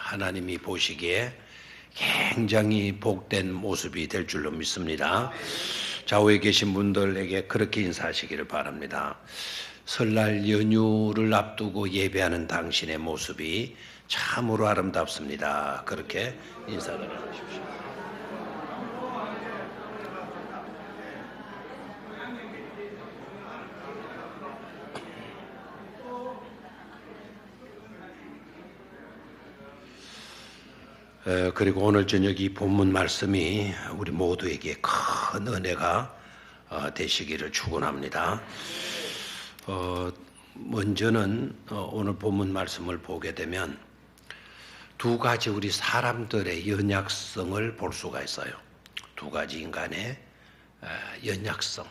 하나님이 보시기에 굉장히 복된 모습이 될 줄로 믿습니다. 좌우에 계신 분들에게 그렇게 인사하시기를 바랍니다. 설날 연휴를 앞두고 예배하는 당신의 모습이 참으로 아름답습니다. 그렇게 인사를 하십시오. 그리고 오늘 저녁 이 본문 말씀이 우리 모두에게 큰 은혜가 되시기를 축원합니다. 먼저는 오늘 본문 말씀을 보게 되면 두 가지 우리 사람들의 연약성을 볼 수가 있어요. 두 가지 인간의 연약성.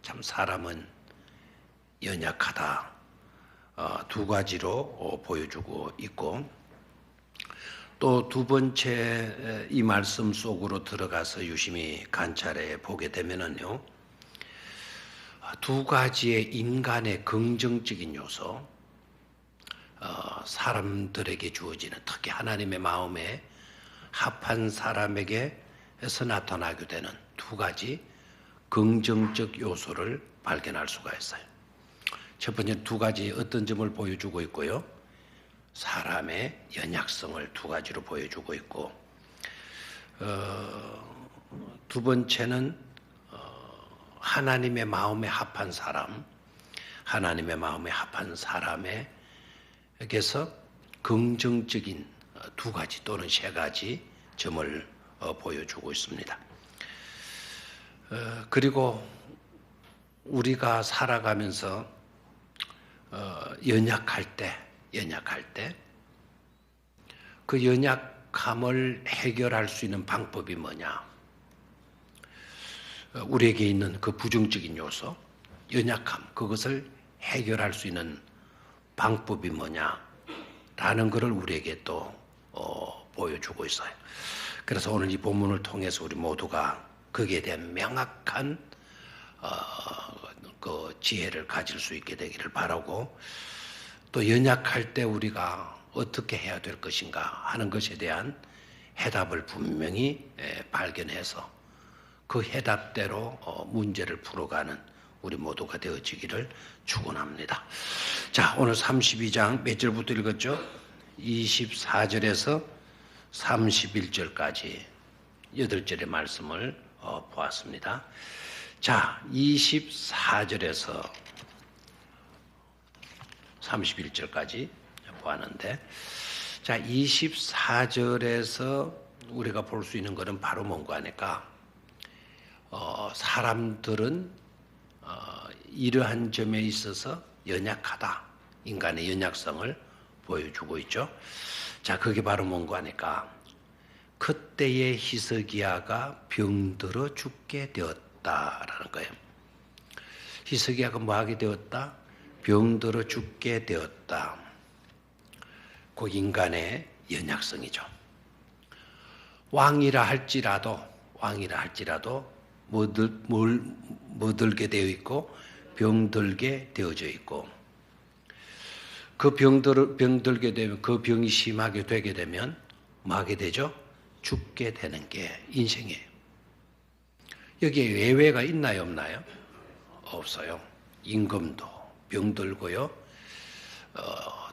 참 사람은 연약하다. 두 가지로 보여주고 있고, 또 두 번째 이 말씀 속으로 들어가서 유심히 관찰해 보게 되면은요, 두 가지의 인간의 긍정적인 요소, 사람들에게 주어지는, 특히 하나님의 마음에 합한 사람에게서 나타나게 되는 두 가지 긍정적 요소를 발견할 수가 있어요. 첫 번째 두 가지 어떤 점을 보여주고 있고요, 사람의 연약성을 두 가지로 보여주고 있고, 두 번째는 하나님의 마음에 합한 사람, 하나님의 마음에 합한 사람에게서 긍정적인 두 가지 또는 세 가지 점을 보여주고 있습니다. 그리고 우리가 살아가면서 연약할 때 그 연약함을 해결할 수 있는 방법이 뭐냐? 우리에게 있는 그 부정적인 요소, 연약함, 그것을 해결할 수 있는 방법이 뭐냐? 라는 것을 우리에게 또 보여주고 있어요. 그래서 오늘 이 본문을 통해서 우리 모두가 거기에 대한 명확한 그 지혜를 가질 수 있게 되기를 바라고, 또 연약할 때 우리가 어떻게 해야 될 것인가 하는 것에 대한 해답을 분명히 발견해서 그 해답대로 문제를 풀어가는 우리 모두가 되어지기를 축원합니다. 자, 오늘 32장 몇 절부터 읽었죠? 24절에서 31절까지 8절의 말씀을 보았습니다. 자, 24절에서 31절까지 보았는데, 자, 24절에서 우리가 볼 수 있는 것은 바로 뭔가 하니까, 사람들은 이러한 점에 있어서 연약하다. 인간의 연약성을 보여주고 있죠. 자, 그게 바로 뭔가 하니까, 그때의 히스기야가 병들어 죽게 되었다라는 거예요. 히스기야가 뭐하게 되었다? 병들어 죽게 되었다. 그 인간의 연약성이죠. 왕이라 할지라도 뭐들게 되어 있고 병들게 되어져 있고, 그 병들게 되면, 그 병이 심하게 되게 되면 뭐 하게 되죠? 죽게 되는 게 인생이에요. 여기에 예외가 있나요, 없나요? 없어요. 임금도 병들고요,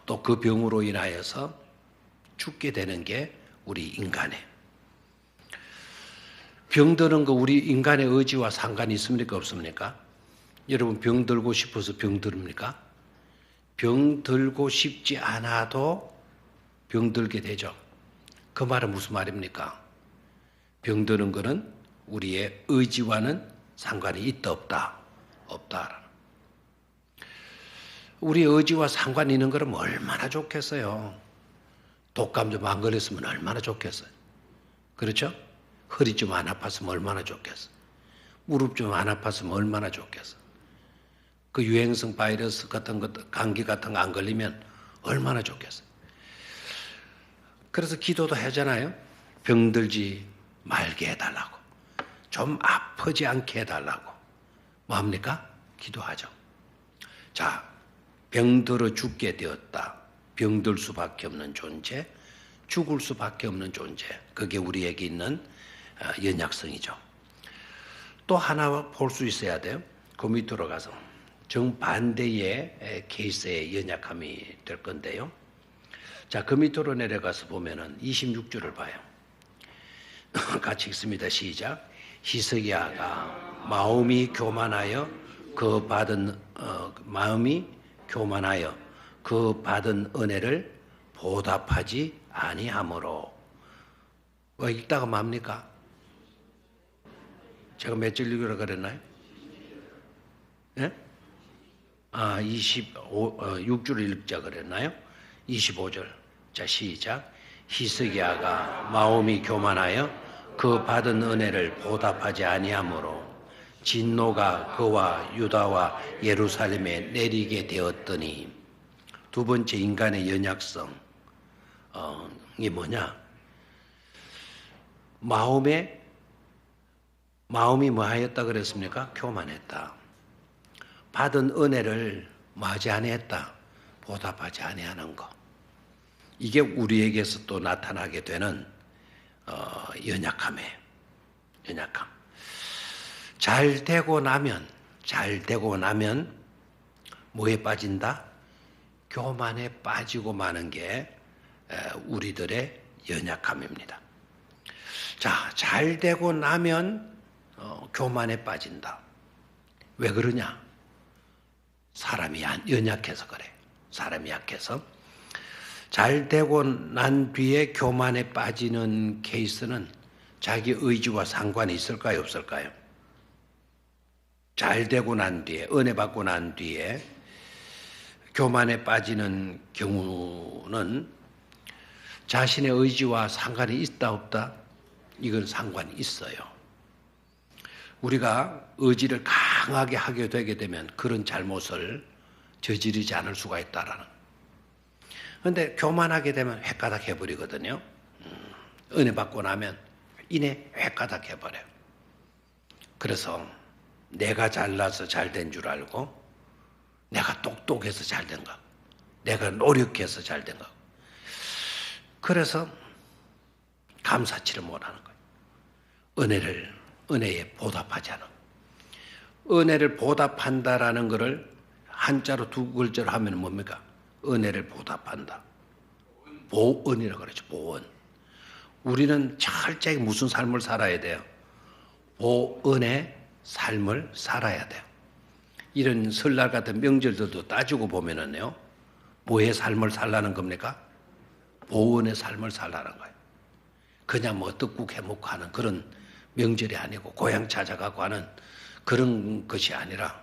또 그 병으로 인하여서 죽게 되는 게 우리 인간의, 병드는 거 우리 인간의 의지와 상관이 있습니까, 없습니까? 여러분, 병들고 싶어서 병듭니까? 병들고 싶지 않아도 병들게 되죠. 그 말은 무슨 말입니까? 병드는 거는 우리의 의지와는 상관이 있다 없다. 우리 의지와 상관이 있는 거라면 얼마나 좋겠어요. 독감 좀 안 걸렸으면 얼마나 좋겠어요. 그렇죠? 허리 좀 안 아팠으면 얼마나 좋겠어요. 무릎 좀 안 아팠으면 얼마나 좋겠어요. 그 유행성 바이러스 같은 것, 감기 같은 거 안 걸리면 얼마나 좋겠어요. 그래서 기도도 하잖아요. 병들지 말게 해달라고, 좀 아프지 않게 해달라고. 뭐 합니까? 기도하죠. 자, 병들어 죽게 되었다. 병들 수밖에 없는 존재, 죽을 수밖에 없는 존재. 그게 우리에게 있는 연약성이죠. 또 하나 볼 수 있어야 돼요. 그 밑으로 가서 정반대의 케이스의 연약함이 될 건데요. 자, 그 밑으로 내려가서 보면은 26절을 봐요. 같이 읽습니다. 시작. 히스기야가 마음이 교만하여 그 받은 은혜를 보답하지 아니하므로. 읽다가 뭡니까? 제가 몇 절 읽으라 그랬나요? 예? 6줄 읽자 그랬나요? 25절. 자, 시작. 히스기야가 마음이 교만하여 그 받은 은혜를 보답하지 아니하므로 진노가 그와 유다와 예루살렘에 내리게 되었더니. 두 번째 인간의 연약성이 뭐냐? 마음이 뭐 하였다 그랬습니까? 교만했다. 받은 은혜를 뭐하지 아니했다? 보답하지 아니하는 것. 이게 우리에게서 또 나타나게 되는 연약함이에요. 연약함. 잘 되고 나면 뭐에 빠진다? 교만에 빠지고 마는 게 우리들의 연약함입니다. 자, 잘 되고 나면 교만에 빠진다. 왜 그러냐? 사람이 연약해서 그래. 사람이 약해서. 잘 되고 난 뒤에 교만에 빠지는 케이스는 자기 의지와 상관이 있을까요? 없을까요? 잘 되고 난 뒤에, 은혜 받고 난 뒤에 교만에 빠지는 경우는 자신의 의지와 상관이 있다 없다? 이건 상관이 있어요. 우리가 의지를 강하게 하게 되게 되면 그런 잘못을 저지르지 않을 수가 있다라는. 그런데 교만하게 되면 획가닥 해버리거든요. 은혜 받고 나면 이내 획가닥 해버려요. 그래서 내가 잘나서 잘된 줄 알고, 내가 똑똑해서 잘된 거, 내가 노력해서 잘된 거. 그래서 감사치를 못하는 거예요. 은혜에 보답하지 않아. 은혜를 보답한다라는 것을 한자로 두 글자로 하면 뭡니까? 은혜를 보답한다. 보은이라고 그러죠. 보은. 우리는 철저히 무슨 삶을 살아야 돼요? 보은의 삶을 살아야 돼요. 이런 설날 같은 명절들도 따지고 보면은요, 뭐의 삶을 살라는 겁니까? 보은의 삶을 살라는 거예요. 그냥 뭐 떡국 해먹고 하는 그런 명절이 아니고, 고향 찾아가고 하는 그런 것이 아니라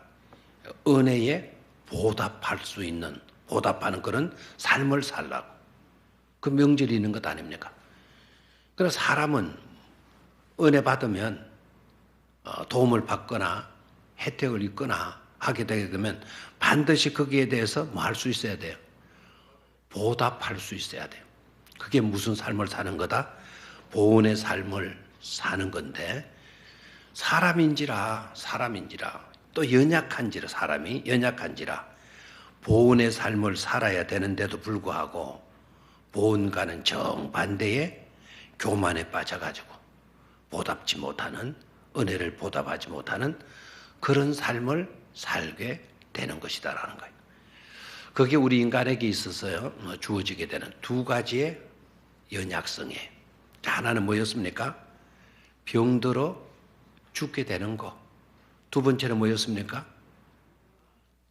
은혜에 보답할 수 있는, 보답하는 그런 삶을 살라고. 그 명절이 있는 것 아닙니까? 그래서 사람은 은혜 받으면 도움을 받거나 혜택을 입거나 하게 되게 되면 반드시 거기에 대해서 뭐 할 수 있어야 돼요? 보답할 수 있어야 돼요. 그게 무슨 삶을 사는 거다? 보은의 삶을 사는 건데, 사람인지라 또 사람이 연약한지라 보은의 삶을 살아야 되는데도 불구하고 보은과는 정반대의 교만에 빠져가지고 보답지 못하는, 은혜를 보답하지 못하는 그런 삶을 살게 되는 것이다라는 거예요. 그게 우리 인간에게 있어서요, 주어지게 되는 두 가지의 연약성이에요. 하나는 뭐였습니까? 병들어 죽게 되는 거. 두 번째는 뭐였습니까?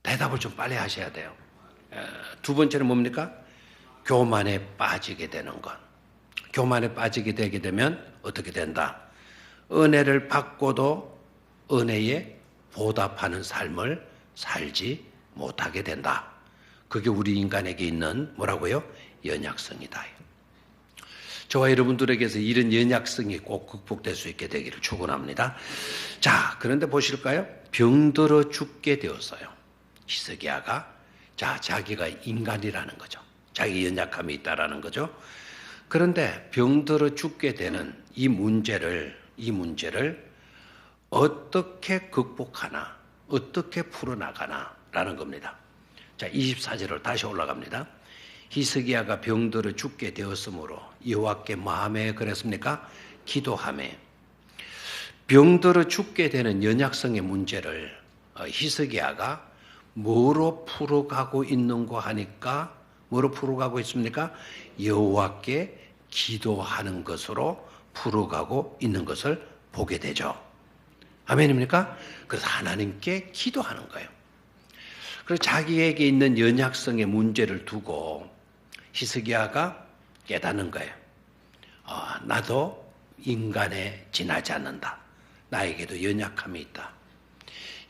대답을 좀 빨리 하셔야 돼요. 두 번째는 뭡니까? 교만에 빠지게 되는 것. 교만에 빠지게 되게 되면 어떻게 된다? 은혜를 받고도 은혜에 보답하는 삶을 살지 못하게 된다. 그게 우리 인간에게 있는 뭐라고요? 연약성이다. 저와 여러분들에게서 이런 연약성이 꼭 극복될 수 있게 되기를 축원합니다. 자, 그런데 보실까요? 병들어 죽게 되었어요. 히스기야가. 자, 자기가 인간이라는 거죠. 자기 연약함이 있다라는 거죠. 그런데 병들어 죽게 되는 이 문제를 어떻게 극복하나, 어떻게 풀어나가나라는 겁니다. 자, 24절을 다시 올라갑니다. 히스기야가 병들어 죽게 되었으므로 여호와께 마음에 그랬습니까? 기도하매. 병들어 죽게 되는 연약성의 문제를 히스기야가 뭐로 풀어가고 있는고 하니까 뭐로 풀어가고 있습니까? 여호와께 기도하는 것으로 풀어가고 있는 것을 보게 되죠. 아멘입니까? 그래서 하나님께 기도하는 거예요. 그래서 자기에게 있는 연약성의 문제를 두고 히스기야가 깨닫는 거예요. 나도 인간에 지나지 않는다. 나에게도 연약함이 있다.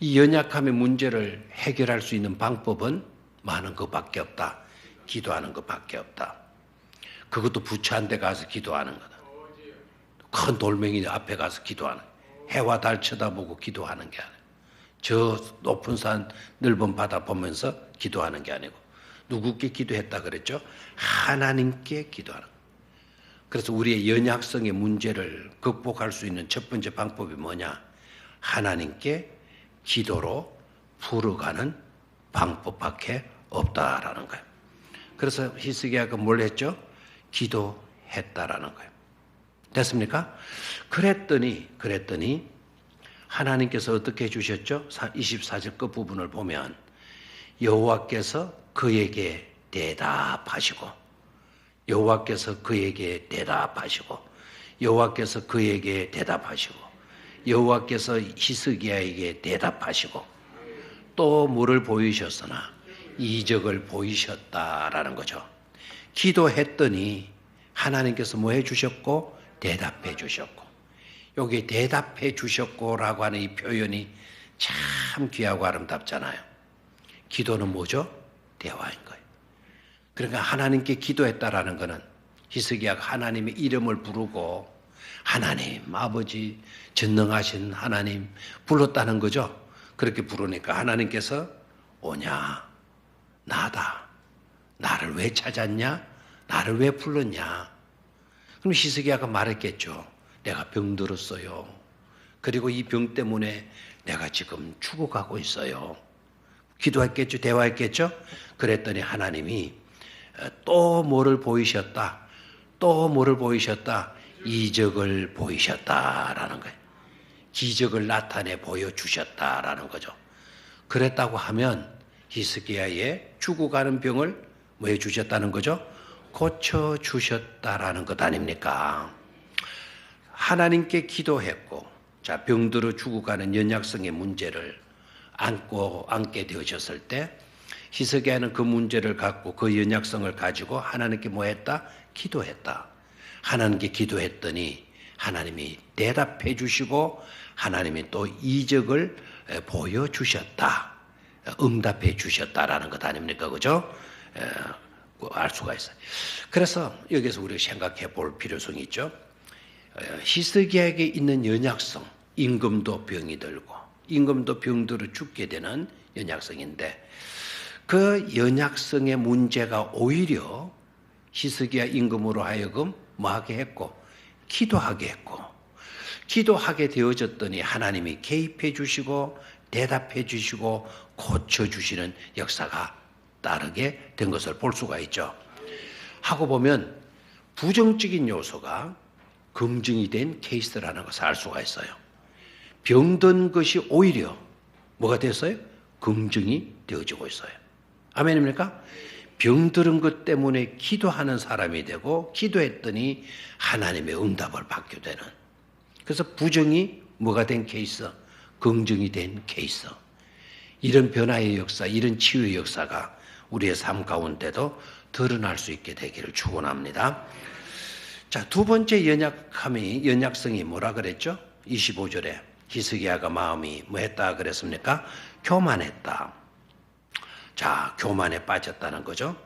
이 연약함의 문제를 해결할 수 있는 방법은 많은 것밖에 없다. 기도하는 것밖에 없다. 그것도 부처한 데 가서 기도하는 거다. 큰 돌멩이 앞에 가서 기도하는 거다. 해와 달 쳐다보고 기도하는 게 아니고 저 높은 산 넓은 바다 보면서 기도하는 게 아니고 누구께 기도했다 그랬죠? 하나님께 기도하는 거예요. 그래서 우리의 연약성의 문제를 극복할 수 있는 첫 번째 방법이 뭐냐? 하나님께 기도로 풀어가는 방법밖에 없다라는 거예요. 그래서 히스기야가 뭘 했죠? 기도했다라는 거예요. 됐습니까? 그랬더니 하나님께서 어떻게 해주셨죠? 24절 끝부분을 보면 여호와께서 그에게 대답하시고 여호와께서 그에게 대답하시고 여호와께서 그에게 대답하시고 여호와께서 히스기야에게 대답하시고 또 뭐를 보이셨으나 이적을 보이셨다라는 거죠. 기도했더니 하나님께서 뭐 해주셨고 대답해 주셨고 여기 대답해 주셨고라고 하는 이 표현이 참 귀하고 아름답잖아요. 기도는 뭐죠? 대화인 거예요. 그러니까 하나님께 기도했다라는 것은 히스기야가 하나님의 이름을 부르고 하나님 아버지 전능하신 하나님 불렀다는 거죠. 그렇게 부르니까 하나님께서 오냐 나다 나를 왜 찾았냐 나를 왜 불렀냐. 그럼 히스기야가 말했겠죠. 내가 병들었어요. 그리고 이 병 때문에 내가 지금 죽어가고 있어요. 기도했겠죠. 대화했겠죠. 그랬더니 하나님이 또 뭐를 보이셨다. 또 뭐를 보이셨다. 이적을 보이셨다라는 거예요. 기적을 나타내 보여주셨다라는 거죠. 그랬다고 하면 히스기야의 죽어가는 병을 뭐 해주셨다는 거죠? 고쳐주셨다라는 것 아닙니까? 하나님께 기도했고 자 병들어 죽어가는 연약성의 문제를 안게 되어졌을 때 히스기야는 그 문제를 갖고 그 연약성을 가지고 하나님께 뭐 했다? 기도했다. 하나님께 기도했더니 하나님이 대답해 주시고 하나님이 또 이적을 보여주셨다. 응답해 주셨다라는 것 아닙니까? 그죠? 알 수가 있어요. 그래서 여기서 우리가 생각해 볼 필요성이 있죠. 히스기야에게 있는 연약성, 임금도 병이 들고 임금도 병들어 죽게 되는 연약성인데 그 연약성의 문제가 오히려 히스기야 임금으로 하여금 뭐하게 했고 기도하게 했고 기도하게 되어졌더니 하나님이 개입해 주시고 대답해 주시고 고쳐주시는 역사가 따르게 된 것을 볼 수가 있죠. 하고 보면 부정적인 요소가 긍정이 된 케이스라는 것을 알 수가 있어요. 병든 것이 오히려 뭐가 됐어요? 긍정이 되어지고 있어요. 아멘입니까? 병들은 것 때문에 기도하는 사람이 되고 기도했더니 하나님의 응답을 받게 되는. 그래서 부정이 뭐가 된 케이스? 긍정이 된 케이스. 이런 변화의 역사, 이런 치유의 역사가 우리의 삶 가운데도 드러날 수 있게 되기를 축원합니다. 자, 두 번째 연약성이 뭐라 그랬죠? 25절에 히스기야가 마음이 뭐 했다 그랬습니까? 교만했다. 자, 교만에 빠졌다는 거죠.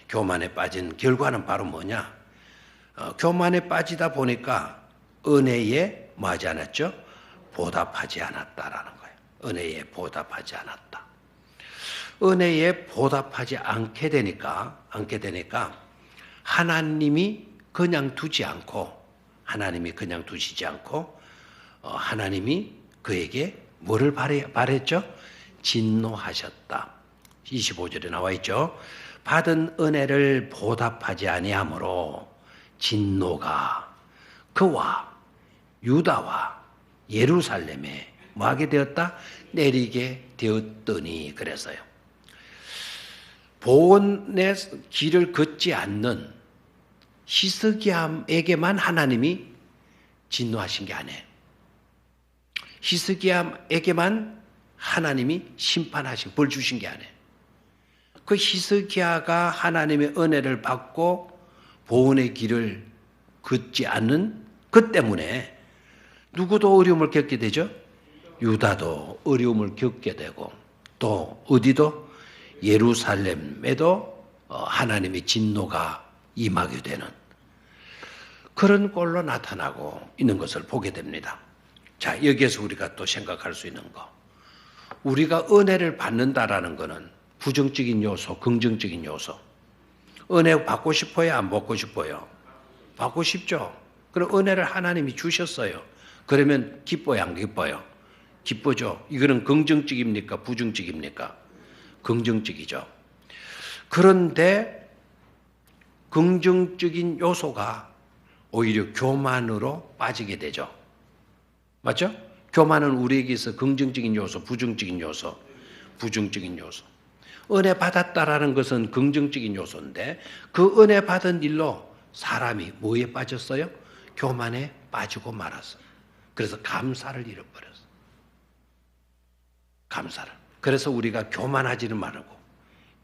교만에 빠진 결과는 바로 뭐냐? 교만에 빠지다 보니까 은혜에 뭐 하지 않았죠? 보답하지 않았다라는 거예요. 은혜에 보답하지 않았다. 은혜에 보답하지 않게 되니까 하나님이 그냥 두지 않고 하나님이 그에게 뭐를 바랬죠? 진노하셨다. 25절에 나와 있죠. 받은 은혜를 보답하지 아니하므로 진노가 그와 유다와 예루살렘에 뭐하게 되었다? 내리게 되었더니 그래서요. 보온의 길을 걷지 않는 히스기야에게만 하나님이 진노하신 게 아니에요. 히스기야에게만 하나님이 심판하신, 벌 주신 게 아니에요. 그 히스기야가 하나님의 은혜를 받고 보온의 길을 걷지 않는 그 때문에 누구도 어려움을 겪게 되죠. 유다도 어려움을 겪게 되고 또 어디도 예루살렘에도 하나님의 진노가 임하게 되는 그런 꼴로 나타나고 있는 것을 보게 됩니다. 자, 여기에서 우리가 또 생각할 수 있는 거. 우리가 은혜를 받는다라는 것은 부정적인 요소, 긍정적인 요소. 은혜 받고 싶어요? 안 받고 싶어요? 받고 싶죠? 그럼 은혜를 하나님이 주셨어요. 그러면 기뻐요? 안 기뻐요? 기쁘죠? 이거는 긍정적입니까? 부정적입니까? 긍정적이죠. 그런데 긍정적인 요소가 오히려 교만으로 빠지게 되죠. 맞죠? 교만은 우리에게서 긍정적인 요소, 부정적인 요소, 부정적인 요소. 은혜 받았다라는 것은 긍정적인 요소인데 그 은혜 받은 일로 사람이 뭐에 빠졌어요? 교만에 빠지고 말았어요. 그래서 감사를 잃어버렸어요. 감사를. 그래서 우리가 교만하지는 말고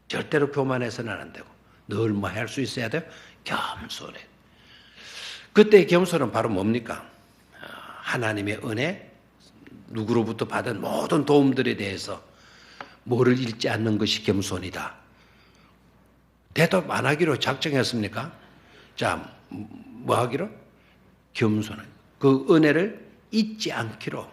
절대로 교만해서는 안 되고 늘 뭐 할 수 있어야 돼요? 겸손해. 그때 겸손은 바로 뭡니까? 하나님의 은혜, 누구로부터 받은 모든 도움들에 대해서 뭐를 잃지 않는 것이 겸손이다. 대답 안 하기로 작정했습니까? 자, 뭐 하기로? 겸손한. 그 은혜를 잊지 않기로,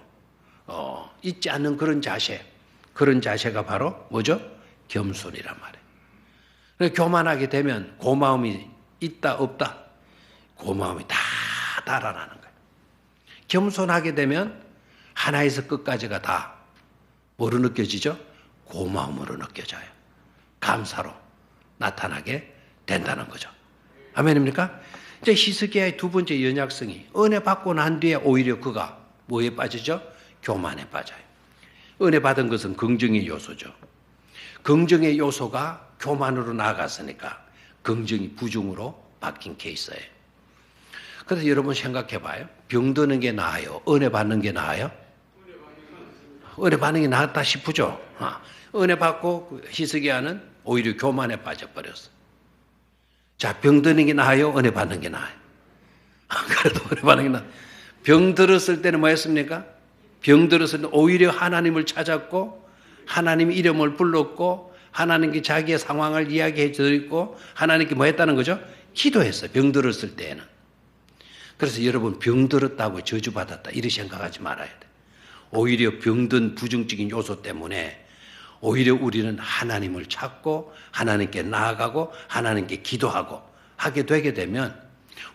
잊지 않는 그런 자세, 그런 자세가 바로 뭐죠? 겸손이란 말이에요. 교만하게 되면 고마움이 있다, 없다? 고마움이 다 달아나는 거예요. 겸손하게 되면 하나에서 끝까지가 다 뭐로 느껴지죠? 고마움으로 느껴져요. 감사로 나타나게 된다는 거죠. 아멘입니까? 이제 히스기야의 두 번째 연약성이 은혜 받고 난 뒤에 오히려 그가 뭐에 빠지죠? 교만에 빠져요. 은혜 받은 것은 긍정의 요소죠. 긍정의 요소가 교만으로 나아갔으니까 긍정이 부정으로 바뀐 케이스예요. 그래서 여러분 생각해 봐요. 병드는 게 나아요? 은혜 받는 게 나아요? 은혜 받는 게 나았다 싶으죠? 은혜 받고 히스기야는 오히려 교만에 빠져버렸어. 자, 병드는 게 나아요? 은혜 받는 게 나아요? 그래도 은혜 받는 게 나아요. 병들었을 때는 뭐 했습니까? 병들었을 때는 오히려 하나님을 찾았고 하나님 이름을 불렀고 하나님께 자기의 상황을 이야기해 드리고 하나님께 뭐 했다는 거죠? 기도했어요. 병들었을 때에는. 그래서 여러분 병들었다고 저주받았다 이렇게 생각하지 말아야 돼. 오히려 병든 부정적인 요소 때문에 오히려 우리는 하나님을 찾고 하나님께 나아가고 하나님께 기도하고 하게 되게 되면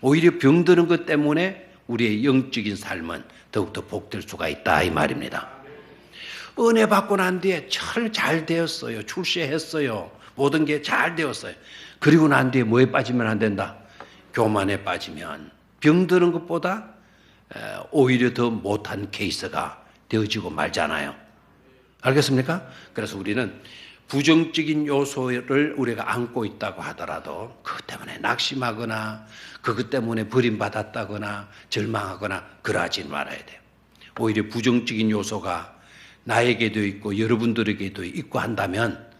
오히려 병드는 것 때문에 우리의 영적인 삶은 더욱더 복될 수가 있다 이 말입니다. 은혜 받고 난 뒤에 잘 되었어요. 출세했어요. 모든 게 잘 되었어요. 그리고 난 뒤에 뭐에 빠지면 안 된다? 교만에 빠지면 병드는 것보다 오히려 더 못한 케이스가 되어지고 말잖아요. 알겠습니까? 그래서 우리는 부정적인 요소를 우리가 안고 있다고 하더라도 그것 때문에 낙심하거나 그것 때문에 버림받았다거나 절망하거나 그러하지 말아야 돼요. 오히려 부정적인 요소가 나에게도 있고 여러분들에게도 있고 한다면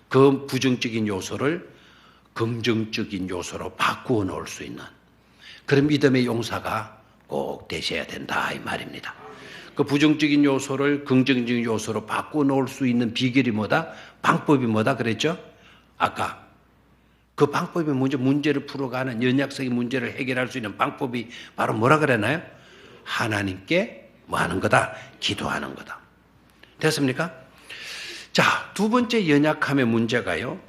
그 부정적인 요소를 긍정적인 요소로 바꾸어 놓을 수 있는 그런 믿음의 용사가 꼭 되셔야 된다 이 말입니다. 그 부정적인 요소를 긍정적인 요소로 바꾸어 놓을 수 있는 비결이 뭐다? 방법이 뭐다 그랬죠? 아까 그 방법이 먼저 문제를 풀어가는 연약성의 문제를 해결할 수 있는 방법이 바로 뭐라 그랬나요? 하나님께 뭐 하는 거다? 기도하는 거다. 됐습니까? 자, 두 번째 연약함의 문제가요.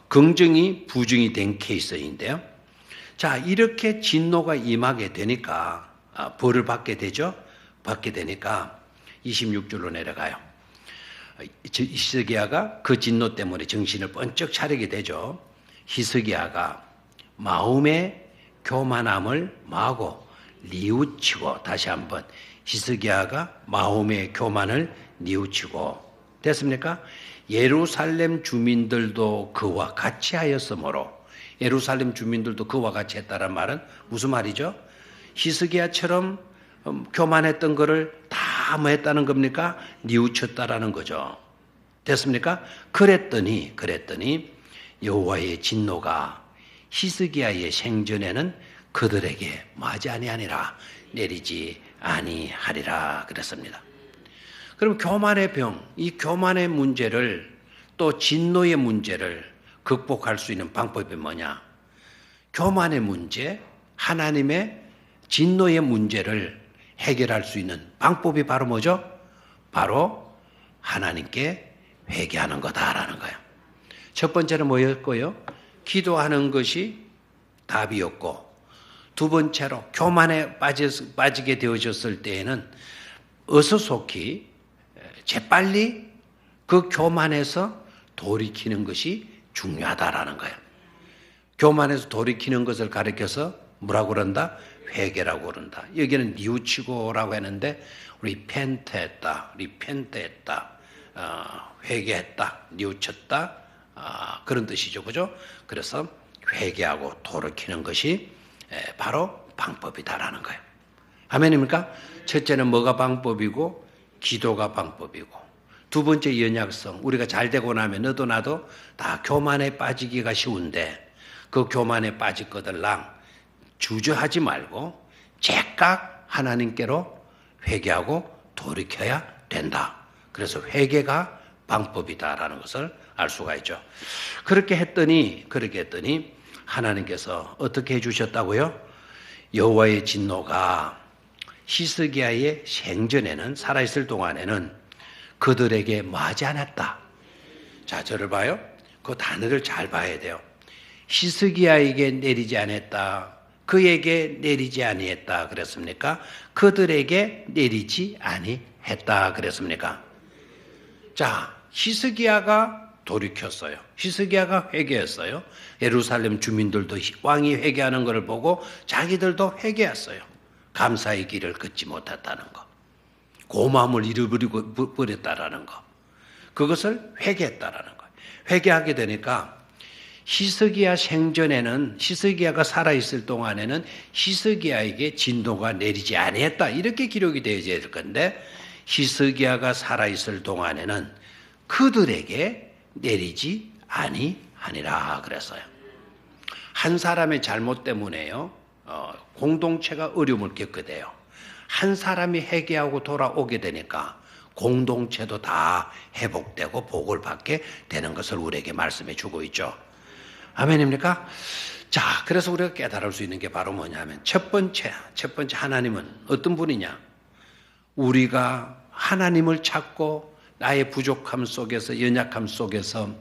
긍정이 부정이 된 케이스인데요. 자, 이렇게 진노가 임하게 되니까 벌을 받게 되죠. 받게 되니까 26절로 내려가요. 히스기야가 그 진노 때문에 정신을 번쩍 차리게 되죠. 히스기야가 마음에 교만함을 뭐하고 뉘우치고, 다시 한번 히스기야가 마음의 교만을 뉘우치고, 됐습니까? 예루살렘 주민들도 그와 같이 하였으므로, 예루살렘 주민들도 그와 같이 했다는 말은 무슨 말이죠? 히스기야처럼 교만했던 거를 다 뭐 했다는 겁니까? 뉘우쳤다라는 거죠. 됐습니까? 그랬더니 여호와의 진노가 히스기야의 생전에는 그들에게 뭐하지 아니하니라, 내리지 아니하리라 그랬습니다. 그럼 교만의 병, 이 교만의 문제를, 또 진노의 문제를 극복할 수 있는 방법이 뭐냐? 교만의 문제, 하나님의 진노의 문제를 해결할 수 있는 방법이 바로 뭐죠? 바로 하나님께 회개하는 거다라는 거예요. 첫 번째는 뭐였고요? 기도하는 것이 답이었고, 두 번째로 교만에 빠지게 되어졌을 때에는 어수속히 재빨리 그 교만에서 돌이키는 것이 중요하다라는 거예요. 교만에서 돌이키는 것을 가리켜서 뭐라고 그런다? 회개라고 그런다. 여기는 뉘우치고라고 했는데 우리 리펜트했다, 회개했다, 뉘우쳤다, 그런 뜻이죠, 그죠? 그래서 회개하고 돌이키는 것이 바로 방법이다라는 거예요. 아멘입니까? 첫째는 뭐가 방법이고, 기도가 방법이고, 두 번째 연약성, 우리가 잘 되고 나면 너도 나도 다 교만에 빠지기가 쉬운데, 그 교만에 빠질 것들랑 주저하지 말고 즉각 하나님께로 회개하고 돌이켜야 된다. 그래서 회개가 방법이다라는 것을 알 수가 있죠. 그렇게 했더니 하나님께서 어떻게 해주셨다고요? 여호와의 진노가 히스기야의 생전에는, 살아있을 동안에는 그들에게 뭐하지 않았다. 자, 저를 봐요. 그 단어를 잘 봐야 돼요. 히스기야에게 내리지 않았다, 그에게 내리지 아니했다 그랬습니까? 그들에게 내리지 아니했다 그랬습니까? 자, 히스기야가 돌이켰어요. 히스기야가 회개했어요. 예루살렘 주민들도 왕이 회개하는 것을 보고 자기들도 회개했어요. 감사의 길을 걷지 못했다는 것, 고마움을 잃어버리고 버렸다라는 것, 그것을 회개했다라는 거예요. 회개하게 되니까 히스기야 생전에는, 히스기야가 살아있을 동안에는 히스기야에게 진노가 내리지 아니했다, 이렇게 기록이 되어야 될 건데, 히스기야가 살아있을 동안에는 그들에게 내리지 아니하니라 그랬어요. 한 사람의 잘못 때문에요, 공동체가 어려움을 겪게 돼요. 한 사람이 회개하고 돌아오게 되니까 공동체도 다 회복되고 복을 받게 되는 것을 우리에게 말씀해 주고 있죠. 아멘입니까? 자, 그래서 우리가 깨달을 수 있는 게 바로 뭐냐면, 첫 번째 하나님은 어떤 분이냐? 우리가 하나님을 찾고 나의 부족함 속에서, 연약함 속에서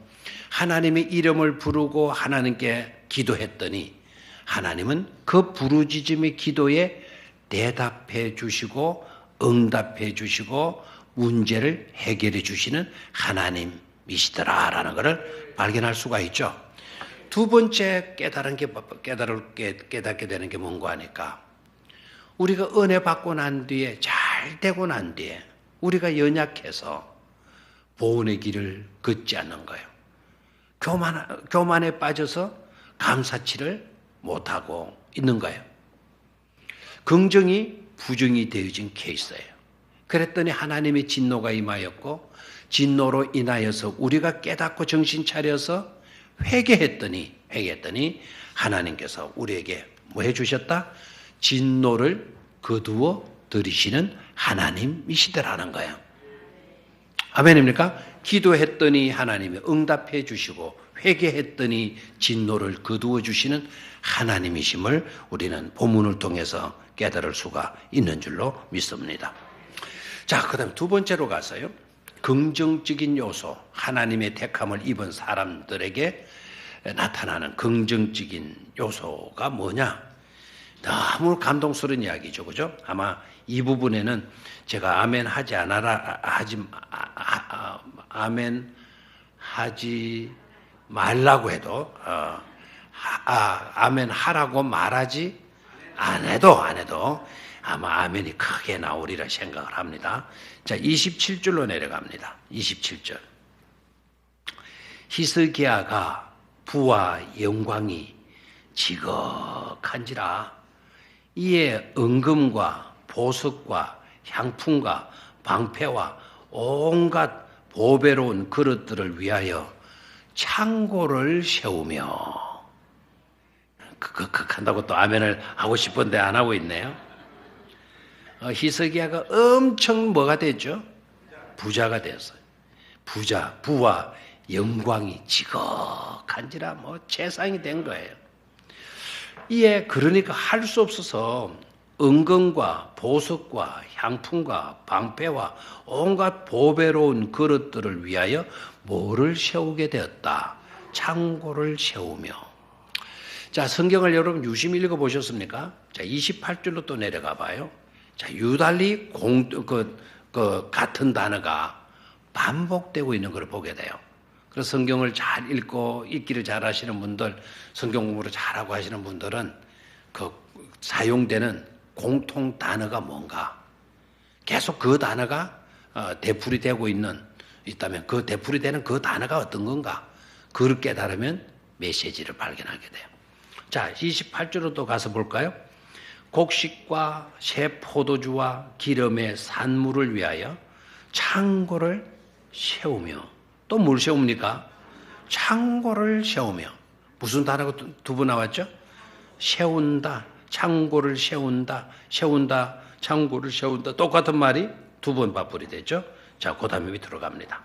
하나님의 이름을 부르고 하나님께 기도했더니 하나님은 그 부르짖음의 기도에 대답해 주시고 응답해 주시고 문제를 해결해 주시는 하나님이시더라라는 것을 발견할 수가 있죠. 두 번째 깨닫게 되는 게 뭔가 하니까, 우리가 은혜 받고 난 뒤에, 잘 되고 난 뒤에 우리가 연약해서 보온의 길을 걷지 않는 거예요. 교만에 빠져서 감사치를 못하고 있는 거예요. 긍정이 부정이 되어진 케이스예요. 그랬더니 하나님의 진노가 임하였고, 진노로 인하여서 우리가 깨닫고 정신 차려서 회개했더니 하나님께서 우리에게 뭐 해주셨다? 진노를 거두어 들이시는 하나님이시더라는 거예요. 아멘입니까? 기도했더니 하나님이 응답해 주시고, 회개했더니 진노를 거두어 주시는 하나님이심을 우리는 본문을 통해서 깨달을 수가 있는 줄로 믿습니다. 자, 그 다음 두 번째로 가서요, 긍정적인 요소, 하나님의 택함을 입은 사람들에게 나타나는 긍정적인 요소가 뭐냐? 너무 감동스러운 이야기죠, 그죠? 아마 이 부분에는 제가 아멘 하지 말라고 해도 아멘 하라고 말하지 안 해도 아마 아멘이 크게 나오리라 생각을 합니다. 자, 27절로 내려갑니다. 27절. 히스기야가 부와 영광이 지극한지라 이에 은금과 보석과 향품과 방패와 온갖 보배로운 그릇들을 위하여 창고를 세우며 한다고 또 아멘을 하고 싶은데 안 하고 있네요. 히스기야가 엄청 뭐가 됐죠? 부자가 됐어요. 부와 영광이 지극한지라 뭐 재상이 된 거예요. 이에 그러니까 할 수 없어서 은금과 보석과 향품과 방패와 온갖 보배로운 그릇들을 위하여 뭐를 세우게 되었다? 창고를 세우며. 자, 성경을 여러분 유심히 읽어보셨습니까? 자, 28절로 또 내려가 봐요. 자, 유달리 같은 단어가 반복되고 있는 걸 보게 돼요. 그래서 성경을 잘 읽기를 잘 하시는 분들, 성경 공부를 잘하고 하시는 분들은 그 사용되는 공통 단어가 뭔가, 계속 그 단어가 되풀이 되고 있다면 그 되풀이 되는 그 단어가 어떤 건가, 그걸 깨달으면 메시지를 발견하게 돼요. 자, 28절로 또 가서 볼까요? 곡식과 새 포도주와 기름의 산물을 위하여 창고를 세우며. 또 뭘 세웁니까? 창고를 세우며. 무슨 단어가 두 번 나왔죠? 세운다, 창고를 세운다, 창고를 세운다. 똑같은 말이 두 번 반복이 되죠. 자, 그 다음에 밑으로 갑니다.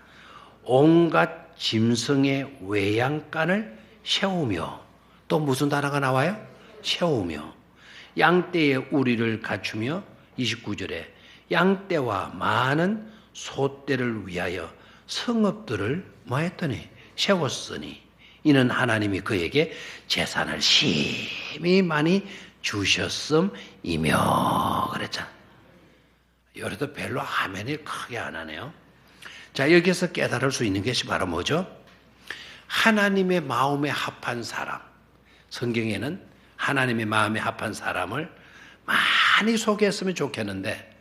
온갖 짐승의 외양간을 세우며. 또 무슨 단어가 나와요? 세우며. 양떼의 우리를 갖추며. 29절에 양떼와 많은 소떼를 위하여 성읍들을 뭐 했더니 세웠으니 이는 하나님이 그에게 재산을 심히 많이 주셨음이며. 그랬잖아. 여기도 별로 아멘을 크게 안 하네요. 자, 여기서 깨달을 수 있는 것이 바로 뭐죠? 하나님의 마음에 합한 사람. 성경에는 하나님의 마음에 합한 사람을 많이 소개했으면 좋겠는데,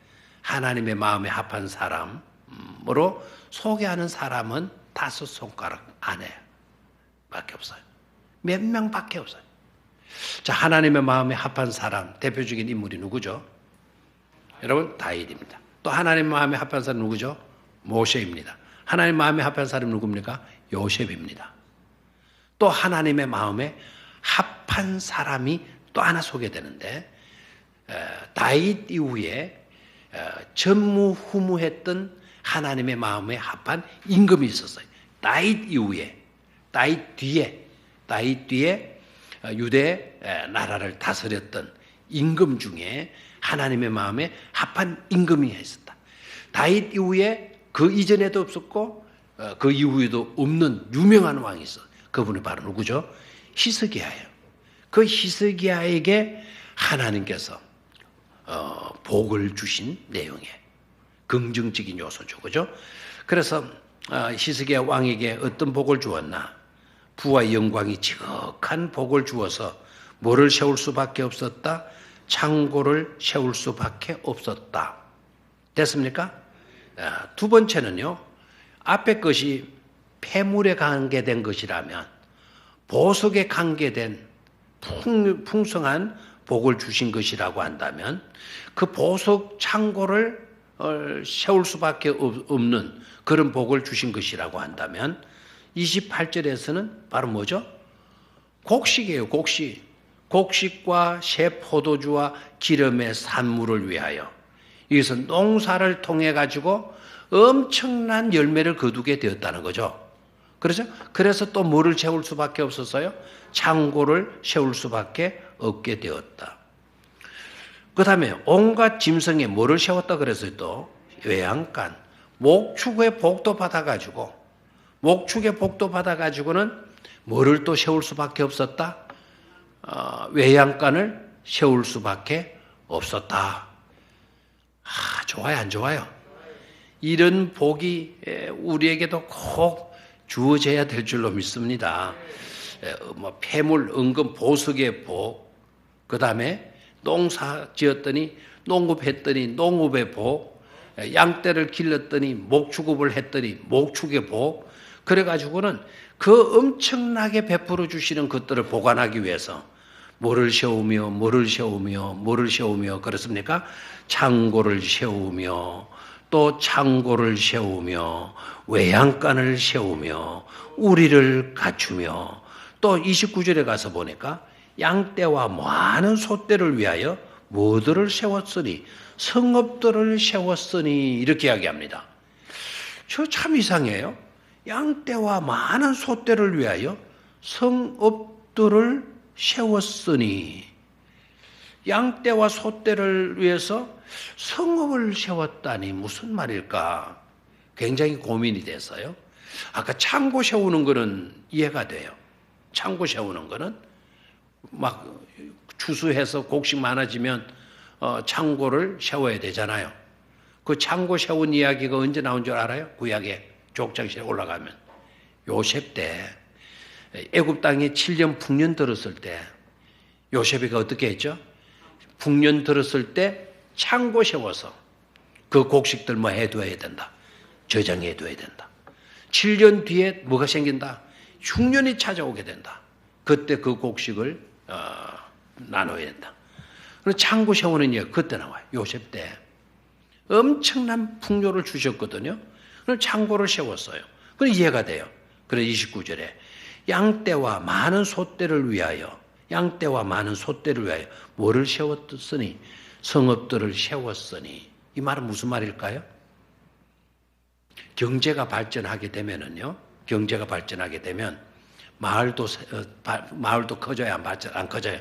하나님의 마음에 합한 사람으로 소개하는 사람은 5손가락 안에 밖에 없어요. 몇 명밖에 없어요. 자, 하나님의 마음에 합한 사람 대표적인 인물이 누구죠? 여러분, 다윗입니다. 또 하나님 마음에 합한 사람 누구죠? 모세입니다. 하나님 마음에 합한 사람 누굽니까? 요셉입니다. 또 하나님의 마음에 합한 사람이 또 하나 소개되는데, 다윗 이후에 전무후무했던 하나님의 마음에 합한 임금이 있었어요. 다윗 이후에, 다윗 뒤에 유대 나라를 다스렸던 임금 중에 하나님의 마음에 합한 임금이 있었다. 다윗 이후에 그 이전에도 없었고 그 이후에도 없는 유명한 왕이 있어요. 그분이 바로 누구죠? 히스기야예요. 그 히스기야에게 하나님께서 복을 주신 내용이에요. 긍정적인 요소죠. 그죠? 그래서 히스기야 왕에게 어떤 복을 주었나? 부와 영광이 지극한 복을 주어서 뭐를 세울 수밖에 없었다? 창고를 세울 수밖에 없었다. 됐습니까? 두 번째는요. 앞에 것이 폐물에 관계된 것이라면 보석에 관계된 풍성한 복을 주신 것이라고 한다면 그 보석 창고를 세울 수밖에 없는 그런 복을 주신 것이라고 한다면 28절에서는 바로 뭐죠? 곡식이에요. 곡식과 새 포도주와 기름의 산물을 위하여. 여기서 농사를 통해 가지고 엄청난 열매를 거두게 되었다는 거죠. 그렇죠? 그래서 또 뭐를 세울 수밖에 없었어요? 창고를 세울 수밖에 없게 되었다. 그 다음에 온갖 짐승에 뭐를 세웠다 그랬어요? 또 외양간, 목축의 복도 받아가지고, 목축의 복도 받아가지고는 뭐를 또 세울 수밖에 없었다? 외양간을 세울 수밖에 없었다. 좋아요, 안 좋아요? 이런 복이 우리에게도 꼭 주어져야 될 줄로 믿습니다. 뭐 폐물, 은금, 보석의 복, 그 다음에 농사 지었더니 농업했더니 농업의 복, 양떼를 길렀더니 목축업을 했더니 목축의 복, 그래가지고는 그 엄청나게 베풀어 주시는 것들을 보관하기 위해서 뭐를 세우며 뭐를 세우며 뭐를 세우며 그렇습니까? 창고를 세우며 또 창고를 세우며 외양간을 세우며 우리를 갖추며 또 29절에 가서 보니까 양떼와 많은 소떼를 위하여 뭐들을 세웠으니 성읍들을 세웠으니 이렇게 이야기합니다. 저 참 이상해요. 양떼와 많은 소떼를 위하여 성읍들을 세웠으니 양떼와 소떼를 위해서 성읍을 세웠다니 무슨 말일까? 굉장히 고민이 돼서요. 아까 창고 세우는 거는 이해가 돼요. 창고 세우는 거는 막 추수해서 곡식 많아지면 창고를 세워야 되잖아요. 그 창고 세운 이야기가 언제 나온 줄 알아요? 구약에 족장실에 올라가면 요셉 때 애굽 땅에 7년 풍년 들었을 때 요셉이가 어떻게 했죠? 풍년 들었을 때 창고 세워서 그 곡식들 뭐 해둬야 된다. 저장해둬야 된다. 7년 뒤에 뭐가 생긴다? 흉년이 찾아오게 된다. 그때 그 곡식을 나눠야 된다. 그래서 창고 세우는 이야기 그때 나와요. 요셉 때 엄청난 풍요를 주셨거든요. 그래서 창고를 세웠어요. 그래서 이해가 돼요. 그래서 29절에 양떼와 많은 소떼를 위하여 양떼와 많은 소떼를 위하여 뭐를 세웠으니 성읍들을 세웠으니 이 말은 무슨 말일까요? 경제가 발전하게 되면은요. 경제가 발전하게 되면 마을도 커져야 안 커져요.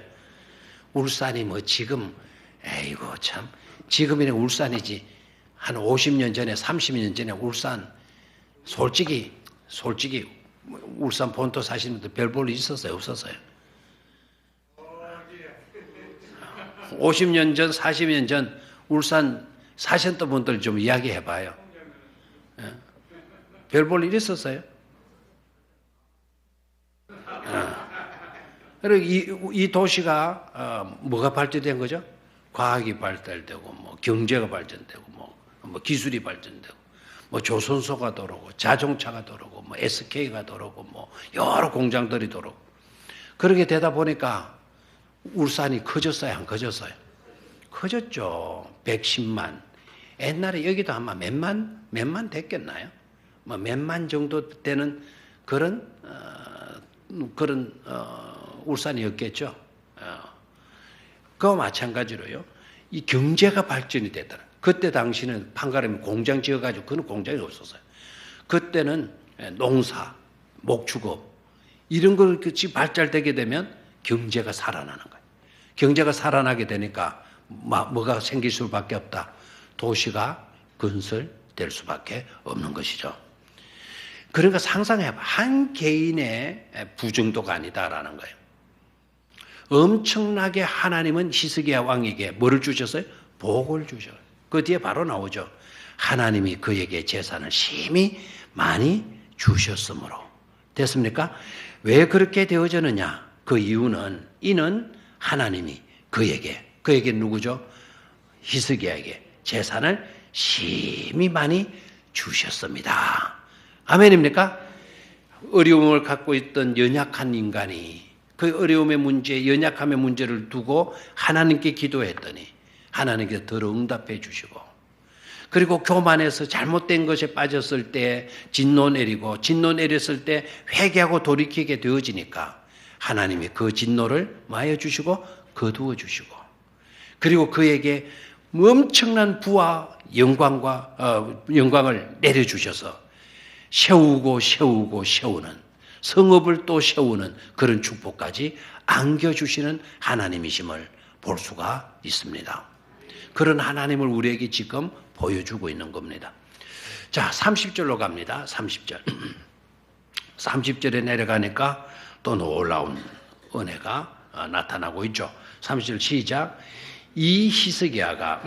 울산이 뭐 지금 에이고 참 지금이네 울산이지 한 50년 전에 30년 전에 울산 솔직히 울산 본토 사시는 분들 별 볼 일 있었어요? 없었어요? 50년 전 40년 전 울산 사셨던 분들 좀 이야기해 봐요. 별 볼 일 있었어요? 그리고 이 도시가 뭐가 발전된 거죠? 과학이 발달되고 뭐 경제가 발전되고 뭐 기술이 발전되고 뭐 조선소가 들어오고 자동차가 들어오고 뭐 SK가 들어오고 뭐 여러 공장들이 들어오고 그렇게 되다 보니까 울산이 커졌어요, 안 커졌어요? 커졌죠. 110만. 옛날에 여기도 아마 몇만 됐겠나요? 뭐 몇만 정도 되는 그런 울산이었겠죠. 그와 마찬가지로요. 이 경제가 발전이 됐다는. 그때 당시는 판가름이 공장 지어가지고 그런 공장이 없었어요. 그때는 농사, 목축업 이런 걸 같이 발달되게 되면 경제가 살아나는 거예요. 경제가 살아나게 되니까 뭐가 생길 수밖에 없다. 도시가 건설될 수밖에 없는 것이죠. 그러니까 상상해봐. 한 개인의 부정도가 아니다라는 거예요. 엄청나게 하나님은 히스기야 왕에게 뭐를 주셨어요? 복을 주셔요. 그 뒤에 바로 나오죠. 하나님이 그에게 재산을 심히 많이 주셨으므로. 됐습니까? 왜 그렇게 되어졌느냐? 그 이유는 이는 하나님이 그에게 누구죠? 히스기야에게 재산을 심히 많이 주셨습니다. 아멘입니까? 어려움을 갖고 있던 연약한 인간이 그 어려움의 문제, 연약함의 문제를 두고 하나님께 기도했더니 하나님께서 더 응답해 주시고 그리고 교만해서 잘못된 것에 빠졌을 때 진노 내렸을 때 회개하고 돌이키게 되어지니까 하나님이 그 진노를 마여 주시고 거두어 주시고 그리고 그에게 엄청난 부와 영광을 내려주셔서 세우는 성읍을 또 세우는 그런 축복까지 안겨주시는 하나님이심을 볼 수가 있습니다. 그런 하나님을 우리에게 지금 보여주고 있는 겁니다. 자, 30절로 갑니다. 30절. 30절에 내려가니까 또 놀라운 은혜가 나타나고 있죠. 30절 시작. 이 히스기야가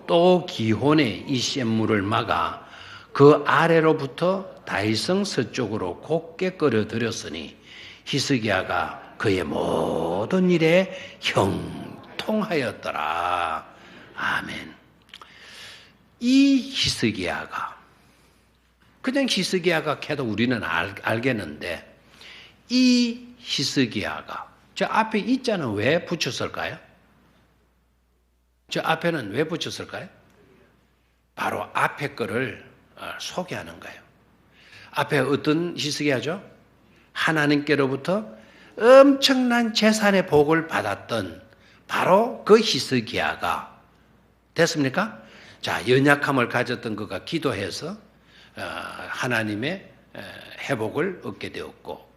또 기혼의 이 샘물을 막아 그 아래로부터 다윗성 서쪽으로 곱게 끌어들였으니 히스기야가 그의 모든 일에 형통하였더라. 아멘. 이 히스기야가 그냥 히스기야가 해도 우리는 알겠는데 이 히스기야가 저 앞에 이자는 왜 붙였을까요? 저 앞에는 왜 붙였을까요? 바로 앞에 거를 소개하는 거예요. 앞에 어떤 히스기야죠? 하나님께로부터 엄청난 재산의 복을 받았던 바로 그 히스기야가 됐습니까? 자, 연약함을 가졌던 그가 기도해서 하나님의 회복을 얻게 되었고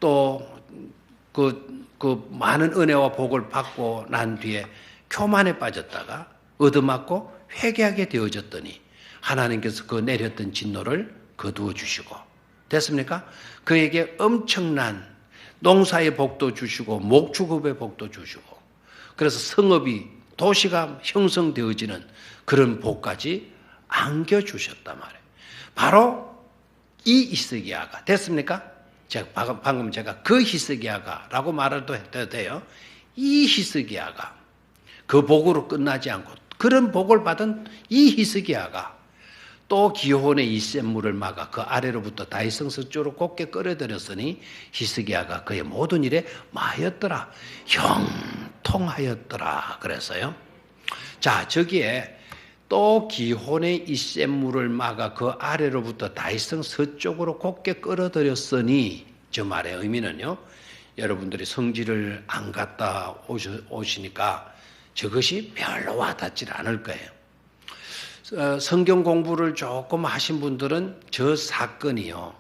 또 그 많은 은혜와 복을 받고 난 뒤에 교만에 빠졌다가 얻어맞고 회개하게 되어졌더니 하나님께서 그 내렸던 진노를 거두어 주시고 됐습니까? 그에게 엄청난 농사의 복도 주시고 목축업의 복도 주시고 그래서 성읍이 도시가 형성되어지는 그런 복까지 안겨주셨단 말이에요. 바로 이 히스기야가 됐습니까? 방금 제가 그 히스기야가라고 말해도 돼요. 이 히스기야가 그 복으로 끝나지 않고 그런 복을 받은 이 히스기야가 또 기혼의 이센물을 막아 그 아래로부터 다윗성 서쪽으로 곱게 끌어들였으니 히스기야가 그의 모든 일에 마하였더라. 형통하였더라. 그래서요. 자, 저기에 또 기혼의 이센물을 막아 그 아래로부터 다윗성 서쪽으로 곱게 끌어들였으니 저 말의 의미는요. 여러분들이 성지를 안 갔다 오시니까 저것이 별로 와닿지 않을 거예요. 성경 공부를 조금 하신 분들은 저 사건이요.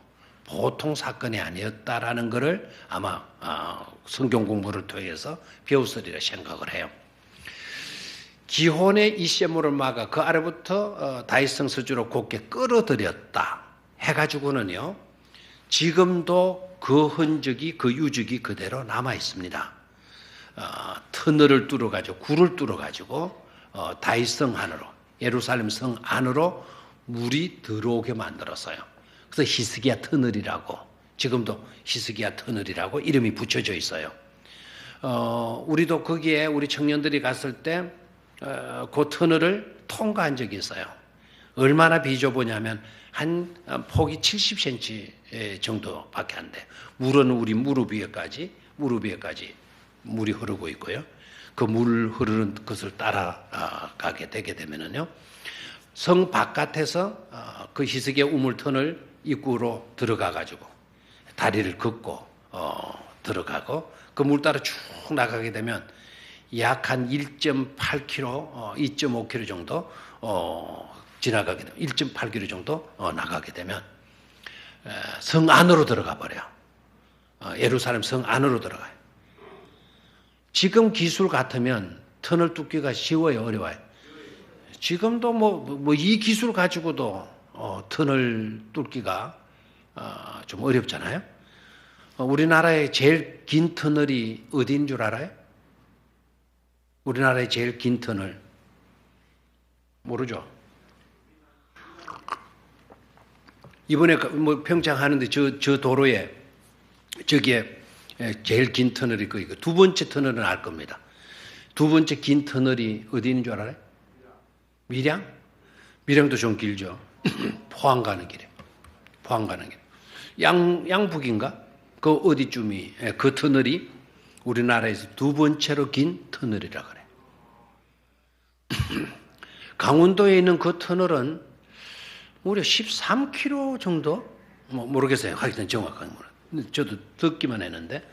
보통 사건이 아니었다라는 것을 아마 성경 공부를 통해서 배웠으리라 생각을 해요. 기혼의 이세물을 막아 그 아래부터 다윗성 서주로 곱게 끌어들였다 해가지고는요. 지금도 그 흔적이 그 유적이 그대로 남아 있습니다. 터널을 뚫어가지고 굴을 뚫어가지고 다윗성 안으로 예루살렘 성 안으로 물이 들어오게 만들었어요. 그래서 히스기야 터널이라고 지금도 히스기야 터널이라고 이름이 붙여져 있어요. 우리도 거기에 우리 청년들이 갔을 때 그 터널을 통과한 적이 있어요. 얼마나 비좁으냐면 한 폭이 70cm 정도밖에 안 돼. 물은 우리 무릎 위에까지 물이 흐르고 있고요. 그 물 흐르는 것을 따라가게 되게 되면은요, 성 바깥에서 그 히스기야 우물 터널 입구로 들어가 가지고 다리를 걷고 들어가고 그 물 따라 쭉 나가게 되면 약 한 1.8km, 2.5km 정도 지나가게 되면 1.8km 정도 나가게 되면 성 안으로 들어가 버려요. 예루살렘 성 안으로 들어가요. 지금 기술 같으면 터널 뚫기가 쉬워요, 어려워요? 지금도 뭐 이 기술 가지고도 터널 뚫기가 좀 어렵잖아요. 우리나라의 제일 긴 터널이 어디인 줄 알아요? 우리나라의 제일 긴 터널 모르죠? 이번에 뭐 평창 하는데 저 도로에 저기에 제일 긴 터널이 그 두 번째 터널은 알 겁니다. 두 번째 긴 터널이 어디 있는 줄 알아요? 밀양? 밀양도 좀 길죠. 포항 가는 길에. 포항 가는 길. 양북인가? 그 어디쯤이 그 터널이 우리나라에서 두 번째로 긴 터널이라 그래. 강원도에 있는 그 터널은 무려 13km 정도? 모르겠어요. 하여튼 정확하게 모르겠어요. 저도 듣기만 했는데.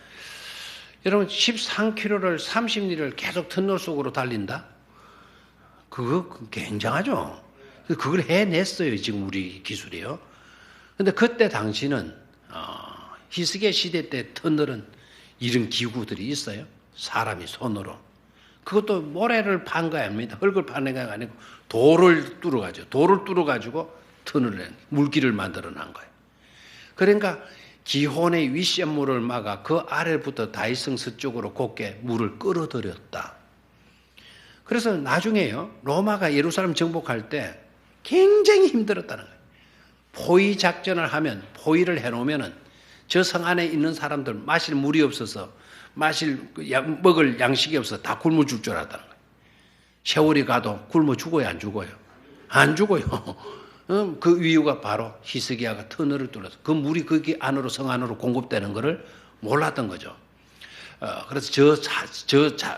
여러분 13km를 30리를 계속 터널 속으로 달린다? 그거 굉장하죠. 그걸 해냈어요. 지금 우리 기술이요. 근데 그때 당시는 히스기야 시대 때 터널은 이런 기구들이 있어요. 사람이 손으로. 그것도 모래를 판 거 아닙니다. 흙을 파는 거 아니고 돌을 뚫어가지고 돌을 뚫어가지고 터널을 물길을 만들어 난 거예요. 그러니까 기혼의 윗샘물을 막아 그 아래부터 다윗성 서쪽으로 곱게 물을 끌어들였다. 그래서 나중에요. 로마가 예루살렘 정복할 때 굉장히 힘들었다는 거예요. 포위 작전을 하면 포위를 해놓으면은 저 성 안에 있는 사람들 마실 물이 없어서 먹을 양식이 없어서 다 굶어 줄 줄 알았다는 거예요. 세월이 가도 굶어 죽어요, 안 죽어요? 안 죽어요. 그 이유가 바로 히스기야가 터널을 뚫어서 그 물이 거기 안으로 성 안으로 공급되는 것을 몰랐던 거죠. 그래서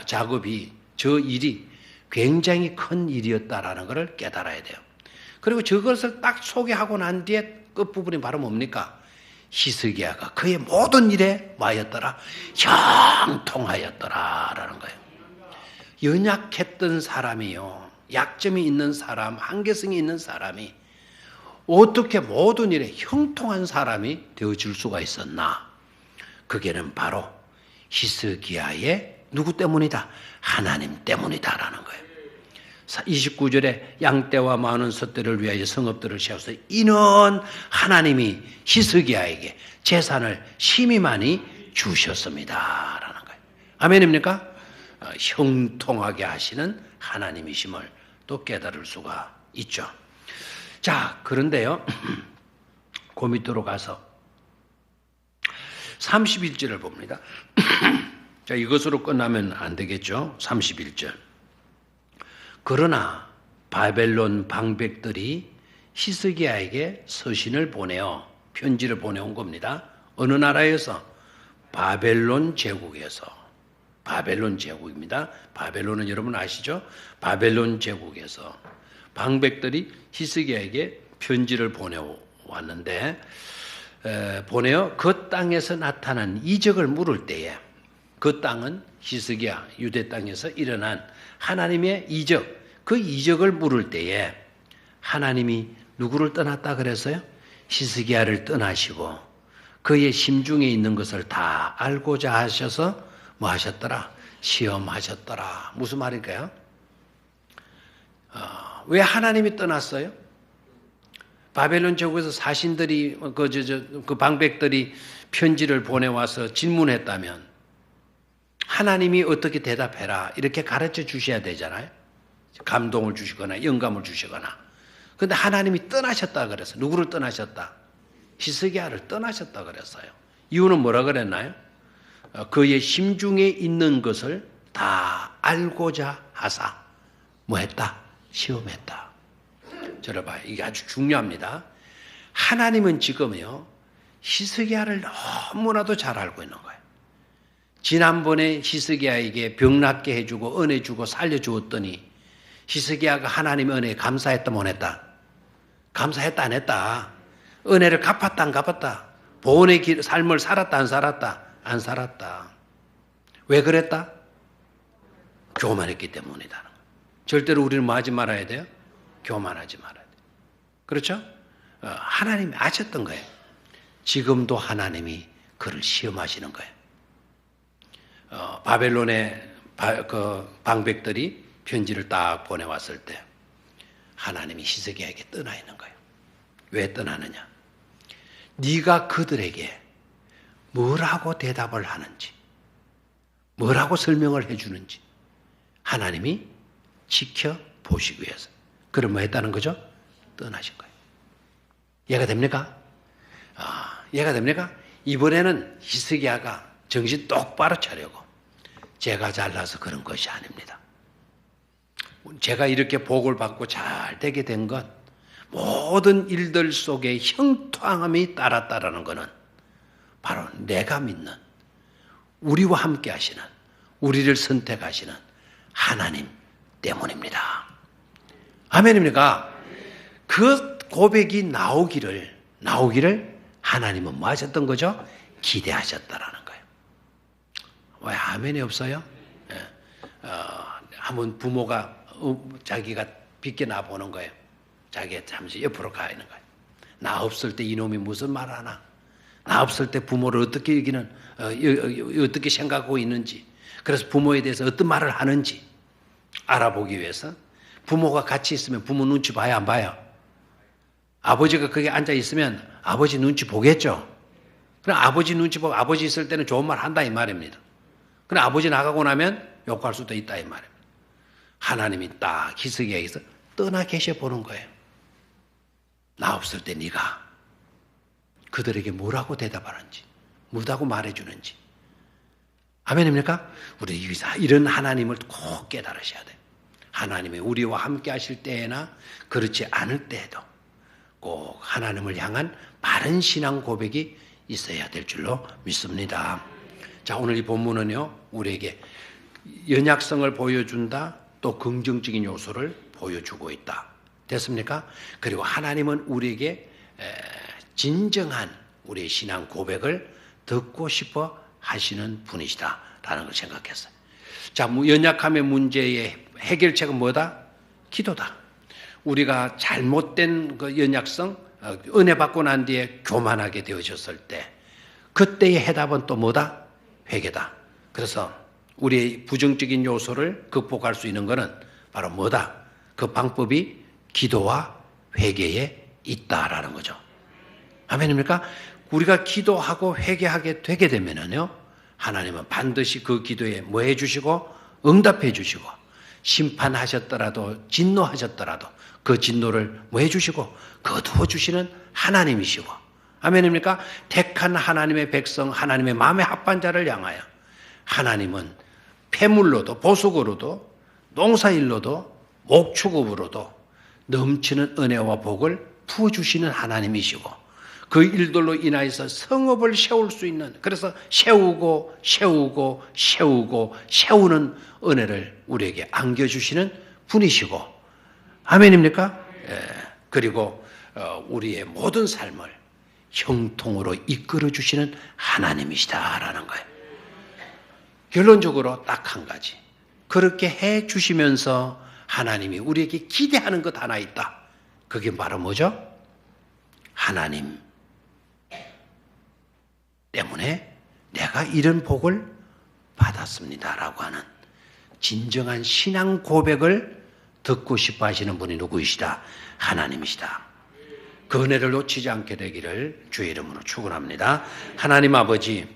작업이 저 일이 굉장히 큰 일이었다라는 것을 깨달아야 돼요. 그리고 저것을 딱 소개하고 난 뒤에 끝부분이 바로 뭡니까? 히스기야가 그의 모든 일에 뭐하였더라? 형통하였더라라는 거예요. 연약했던 사람이요, 약점이 있는 사람, 한계성이 있는 사람이 어떻게 모든 일에 형통한 사람이 되어질 수가 있었나? 그게는 바로 히스기야의 누구 때문이다? 하나님 때문이다라는 거예요. 29절에 양떼와 많은 숫대를 위하여 성읍들을 세워서 이는 하나님이 히스기야에게 재산을 심히 많이 주셨습니다라는 거예요. 아멘입니까? 형통하게 하시는 하나님이심을 또 깨달을 수가 있죠. 자, 그런데요, 그 밑으로 가서 31절을 봅니다. 자, 이것으로 끝나면 안 되겠죠. 31절. 그러나 바벨론 방백들이 히스기야에게 서신을 보내어 편지를 보내온 겁니다. 어느 나라에서? 바벨론 제국에서. 바벨론 제국입니다. 바벨론은 여러분 아시죠? 바벨론 제국에서 방백들이 히스기야에게 편지를 보내왔는데 보내어 그 땅에서 나타난 이적을 물을 때에 그 땅은 히스기야 유대 땅에서 일어난 하나님의 이적, 그 이적을 물을 때에 하나님이 누구를 떠났다 그랬어요? 히스기야를 떠나시고 그의 심중에 있는 것을 다 알고자 하셔서 뭐 하셨더라? 시험하셨더라. 무슨 말일까요? 왜 하나님이 떠났어요? 바벨론 제국에서 사신들이 그 방백들이 편지를 보내와서 질문했다면 하나님이 어떻게 대답해라 이렇게 가르쳐 주셔야 되잖아요. 감동을 주시거나 영감을 주시거나. 그런데 하나님이 떠나셨다 그랬어요. 누구를 떠나셨다? 히스기야를 떠나셨다 그랬어요. 이유는 뭐라 그랬나요? 그의 심중에 있는 것을 다 알고자 하사 뭐 했다? 시험했다. 들어봐요. 이게 아주 중요합니다. 하나님은 지금요 히스기야를 너무나도 잘 알고 있는 거예요. 지난번에 히스기야에게 병 낫게 해주고 은혜 주고 살려주었더니 히스기야가 하나님의 은혜에 감사했다 못 했다? 감사했다 안 했다? 은혜를 갚았다 안 갚았다? 보온의 삶을 살았다 안 살았다? 안 살았다. 왜 그랬다? 교만했기 때문이다. 절대로 우리는 뭐 하지 말아야 돼요? 교만하지 말아야 돼요. 그렇죠? 하나님이 아셨던 거예요. 지금도 하나님이 그를 시험하시는 거예요. 바벨론의 그 방백들이 편지를 딱 보내왔을 때 하나님이 히스기야에게 떠나 있는 거예요. 왜 떠나느냐? 네가 그들에게 뭐라고 대답을 하는지, 뭐라고 설명을 해주는지 하나님이 지켜보시기 위해서. 그럼 뭐 했다는 거죠? 떠나신 거예요. 이해가 됩니까? 이해가 됩니까? 이번에는 히스기야가 정신 똑바로 차려고 제가 잘나서 그런 것이 아닙니다. 제가 이렇게 복을 받고 잘 되게 된 건 모든 일들 속에 형통함이 따랐다라는 것은 바로 내가 믿는 우리와 함께 하시는 우리를 선택하시는 하나님 때문입니다. 아멘입니까? 그 고백이 나오기를 하나님은 뭐 하셨던 거죠? 기대하셨다라는 거예요. 왜 아멘이 없어요? 한번 부모가 자기가 빗겨 놔보는 거예요. 자기가 잠시 옆으로 가 있는 거예요. 나 없을 때 이놈이 무슨 말 하나? 나 없을 때 부모를 어떻게 여기는 어떻게 생각하고 있는지, 그래서 부모에 대해서 어떤 말을 하는지 알아보기 위해서 부모가 같이 있으면 부모 눈치 봐야 안 봐요? 아버지가 거기 앉아 있으면 아버지 눈치 보겠죠? 그럼 아버지 눈치 보고 아버지 있을 때는 좋은 말 한다 이 말입니다. 그럼 아버지 나가고 나면 욕할 수도 있다 이 말입니다. 하나님이 딱 히스기야에게서 떠나 계셔 보는 거예요. 나 없을 때 네가 그들에게 뭐라고 대답하는지, 뭐라고 말해주는지. 아멘입니까? 우리 이런 하나님을 꼭 깨달으셔야 돼요. 하나님이 우리와 함께 하실 때에나 그렇지 않을 때에도 꼭 하나님을 향한 바른 신앙 고백이 있어야 될 줄로 믿습니다. 자, 오늘 이 본문은요, 우리에게 연약성을 보여준다, 또 긍정적인 요소를 보여주고 있다. 됐습니까? 그리고 하나님은 우리에게 진정한 우리의 신앙 고백을 듣고 싶어 하시는 분이시다라는 걸 생각했어요. 자, 연약함의 문제의 해결책은 뭐다? 기도다. 우리가 잘못된 그 연약성, 은혜 받고 난 뒤에 교만하게 되어졌을 때 그때의 해답은 또 뭐다? 회개다. 그래서 우리의 부정적인 요소를 극복할 수 있는 것은 바로 뭐다? 그 방법이 기도와 회개에 있다라는 거죠. 아멘입니까? 우리가 기도하고 회개하게 되게 되면은요, 하나님은 반드시 그 기도에 뭐 해주시고 응답해 주시고 심판하셨더라도 진노하셨더라도 그 진노를 뭐 해주시고 거두어 주시는 하나님이시고, 아멘입니까? 택한 하나님의 백성, 하나님의 마음에 합한 자를 향하여 하나님은 폐물로도 보석으로도 농사일로도 목축업으로도 넘치는 은혜와 복을 부어주시는 하나님이시고, 그 일들로 인하여서 성읍을 세울 수 있는, 그래서 세우고 세우는 은혜를 우리에게 안겨주시는 분이시고, 아멘입니까? 그리고 우리의 모든 삶을 형통으로 이끌어주시는 하나님이시다라는 거예요. 결론적으로 딱 한 가지, 그렇게 해주시면서 하나님이 우리에게 기대하는 것 하나 있다. 그게 바로 뭐죠? 하나님 때문에 내가 이런 복을 받았습니다라고 하는 진정한 신앙 고백을 듣고 싶어 하시는 분이 누구이시다? 하나님이시다. 그 은혜를 놓치지 않게 되기를 주의 이름으로 축원합니다. 하나님 아버지,